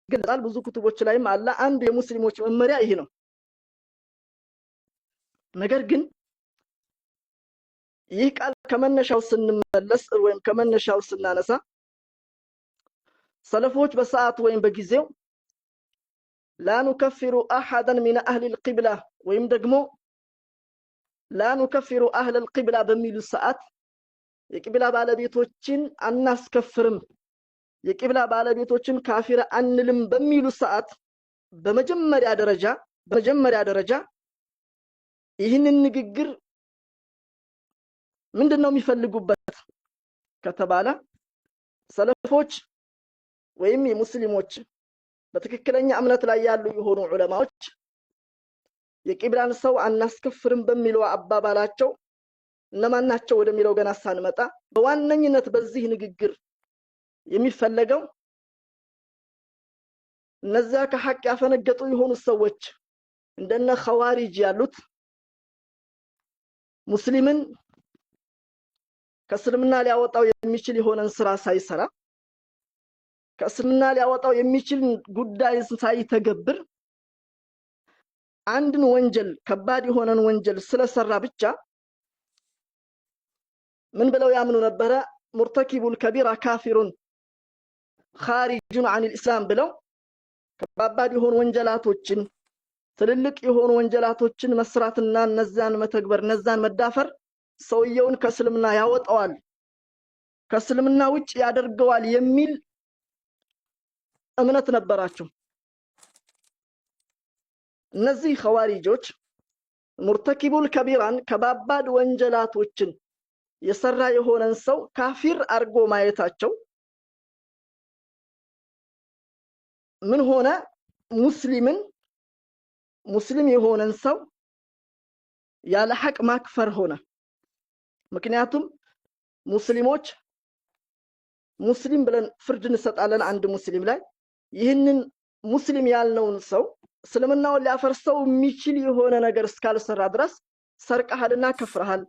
ይገልጻል። ብዙ ኩቱቦች ላይም አለ። አንዱ የሙስሊሞች መመሪያ ይሄ ነው። ነገር ግን ይህ ቃል ከመነሻው ስንመለስ ወይም ከመነሻው ስናነሳ ሰለፎች በሰዓቱ ወይም በጊዜው لا نكفر احدا من اهل القبلة ወይም ደግሞ لا نكفر اهل القبلة በሚሉ ሰዓት የቂብላ ባለቤቶችን አናስከፍርም፣ የቂብላ ባለቤቶችን ካፊር አንልም በሚሉ ሰዓት በመጀመሪያ ደረጃ ይህንን ንግግር ምንድነው የሚፈልጉበት ከተባለ ሰለፎች ወይም የሙስሊሞች በትክክለኛ እምነት ላይ ያሉ የሆኑ ዑለማዎች የቂብላን ሰው አናስከፍርም በሚለው አባባላቸው እነማን ናቸው ወደሚለው ገና ሳንመጣ በዋነኝነት በዚህ ንግግር የሚፈለገው እነዚያ ከሐቅ ያፈነገጡ የሆኑ ሰዎች እንደነ ኸዋሪጅ ያሉት ሙስሊምን ከእስልምና ሊያወጣው የሚችል የሆነን ስራ ሳይሰራ ከእስልምና ሊያወጣው የሚችል ጉዳይ ሳይተገብር አንድን ወንጀል ከባድ የሆነን ወንጀል ስለሰራ ብቻ ምን ብለው ያምኑ ነበረ? ሙርተኪቡል ከቢራ ካፊሩን ኻሪጁን ዐኒል ኢስላም ብለው ከባድ የሆኑ ወንጀላቶችን ትልልቅ የሆኑ ወንጀላቶችን መስራትና እነዛን መተግበር እነዛን መዳፈር ሰውየውን ከእስልምና ያወጣዋል፣ ከእስልምና ውጭ ያደርገዋል የሚል እምነት ነበራቸው። እነዚህ ኸዋሪጆች ሙርተኪቡል ከቢራን ከባባድ ወንጀላቶችን የሰራ የሆነን ሰው ካፊር አርጎ ማየታቸው ምን ሆነ? ሙስሊም የሆነን ሰው ያለ ሐቅ ማክፈር ሆነ። ምክንያቱም ሙስሊሞች ሙስሊም ብለን ፍርድ እንሰጣለን አንድ ሙስሊም ላይ ይህንን ሙስሊም ያልነውን ሰው እስልምናውን ሊያፈርሰው የሚችል የሆነ ነገር እስካልሰራ ድረስ ሰርቀሃልና ከፍረሃል፣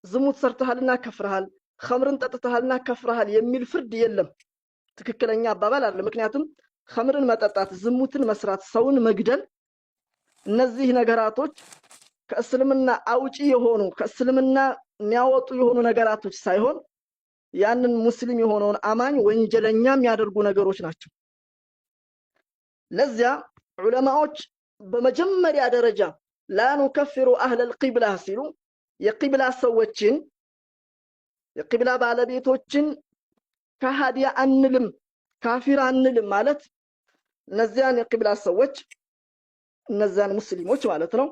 ዝሙት ሰርተሃልና ከፍረሃል፣ ኸምርን ጠጥተሃልና ከፍረሃል የሚል ፍርድ የለም። ትክክለኛ አባባል አይደለም። ምክንያቱም ኸምርን መጠጣት፣ ዝሙትን መስራት፣ ሰውን መግደል እነዚህ ነገራቶች ከእስልምና አውጪ የሆኑ ከእስልምና የሚያወጡ የሆኑ ነገራቶች ሳይሆን ያንን ሙስሊም የሆነውን አማኝ ወንጀለኛ የሚያደርጉ ነገሮች ናቸው። ለዚያ ዑለማዎች በመጀመሪያ ደረጃ لا نكفر اهل القبلة ሲሉ የቂብላ ሰዎችን የቂብላ ባለቤቶችን ከሃዲያ አንልም ካፊር አንልም ማለት እነዚያን የቂብላ ሰዎች እነዚያን ሙስሊሞች ማለት ነው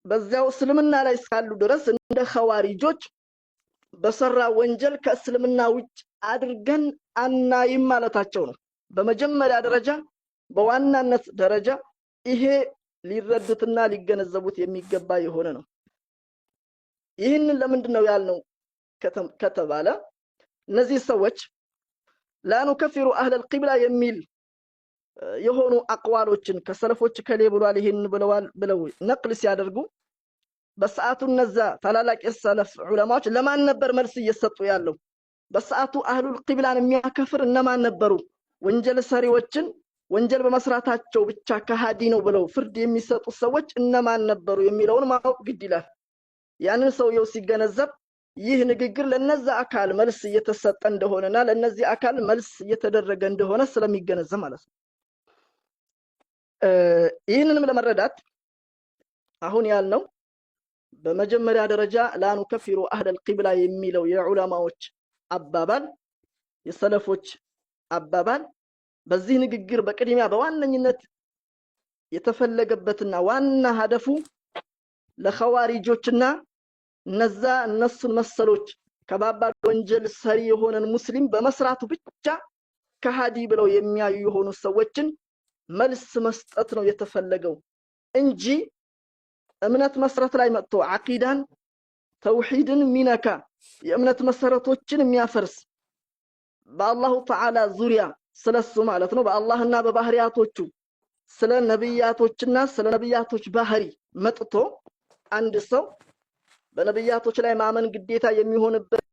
በዚያው እስልምና ላይ እስካሉ ድረስ እንደ ኸዋሪጆች በሰራ ወንጀል ከእስልምና ውጭ አድርገን አናይም ማለታቸው ነው። በመጀመሪያ ደረጃ በዋናነት ደረጃ ይሄ ሊረዱትና ሊገነዘቡት የሚገባ የሆነ ነው። ይህንን ለምንድነው ያልነው ከተባለ እነዚህ ሰዎች لا نكفر اهل القبلة የሚል የሆኑ አቅዋሎችን ከሰለፎች ከሌ ብሏል ይሄን ብለው ነቅል ሲያደርጉ በሰዓቱ እነዛ ታላላቅ የሰለፍ ዑለማዎች ለማን ነበር መልስ እየሰጡ ያለው? በሰዓቱ አህሉል ቂብላን የሚያከፍር እነማን ነበሩ? ወንጀል ሰሪዎችን ወንጀል በመስራታቸው ብቻ ከሃዲ ነው ብለው ፍርድ የሚሰጡ ሰዎች እነማን ነበሩ የሚለውን ማወቅ ግድ ይላል። ያንን ሰውየው ሲገነዘብ ይህ ንግግር ለነዛ አካል መልስ እየተሰጠ እንደሆነና ለነዚህ አካል መልስ እየተደረገ እንደሆነ ስለሚገነዘብ ማለት ነው። ይህንንም ለመረዳት አሁን ያልነው በመጀመሪያ ደረጃ لا نكفر اهل القبلة የሚለው የዑለማዎች አባባል የሰለፎች አባባል በዚህ ንግግር በቅድሚያ በዋነኝነት የተፈለገበትና ዋና ሀደፉ ለኸዋሪጆችና እነሱን መሰሎች ከባባድ ወንጀል ሰሪ የሆነን ሙስሊም በመስራቱ ብቻ ከሃዲ ብለው የሚያዩ የሆኑ ሰዎችን መልስ መስጠት ነው የተፈለገው እንጂ እምነት መሰረት ላይ መጥቶ አቂዳን ተውሂድን ሚነካ የእምነት መሰረቶችን የሚያፈርስ በአላሁ ተዓላ ዙሪያ ስለሱ ማለት ነው በአላህና በባህሪያቶቹ ስለ ነብያቶችና ስለ ነብያቶች ባህሪ መጥቶ አንድ ሰው በነብያቶች ላይ ማመን ግዴታ የሚሆንበት